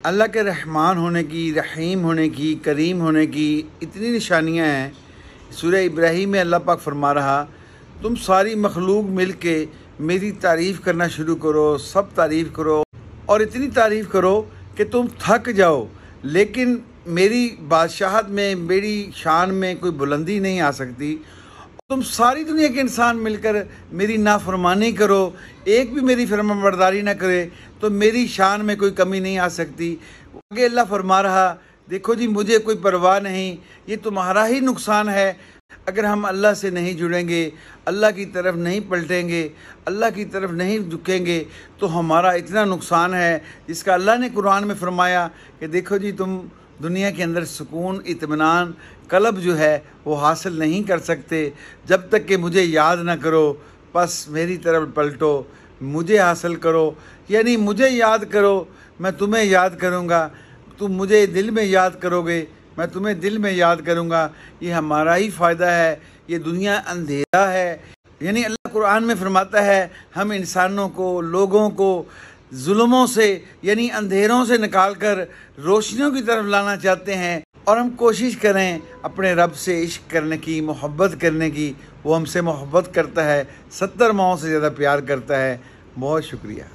अल्लाह के रहमान होने की, रहीम होने की, करीम होने की इतनी निशानियाँ हैं। सूरह इब्राहीम में अल्लाह पाक फरमा रहा, तुम सारी मखलूक मिल के मेरी तारीफ़ करना शुरू करो, सब तारीफ़ करो और इतनी तारीफ़ करो कि तुम थक जाओ, लेकिन मेरी बादशाहत में, मेरी शान में कोई बुलंदी नहीं आ सकती। तुम सारी दुनिया के इंसान मिलकर मेरी नाफरमानी करो, एक भी मेरी फरमाबरदारी ना करे तो मेरी शान में कोई कमी नहीं आ सकती। आगे अल्लाह फरमा रहा, देखो जी मुझे कोई परवाह नहीं, ये तुम्हारा ही नुकसान है। अगर हम अल्लाह से नहीं जुड़ेंगे, अल्लाह की तरफ नहीं पलटेंगे, अल्लाह की तरफ नहीं झुकेंगे तो हमारा इतना नुकसान है, जिसका अल्लाह ने कुरान में फरमाया कि देखो जी तुम दुनिया के अंदर सुकून, इत्मीनान, कल्ब जो है वो हासिल नहीं कर सकते जब तक कि मुझे याद ना करो। बस मेरी तरफ पलटो, मुझे हासिल करो, यानी मुझे याद करो, मैं तुम्हें याद करूँगा, तुम मुझे दिल में याद करोगे, मैं तुम्हें दिल में याद करूँगा। ये हमारा ही फ़ायदा है। ये दुनिया अंधेरा है, यानी अल्लाह कुरान में फरमाता है हम इंसानों को, लोगों को जुल्मों से यानी अंधेरों से निकाल कर रोशनियों की तरफ लाना चाहते हैं। और हम कोशिश करें अपने रब से इश्क करने की, मोहब्बत करने की। वो हमसे मोहब्बत करता है, 70 माओं से ज़्यादा प्यार करता है। बहुत शुक्रिया।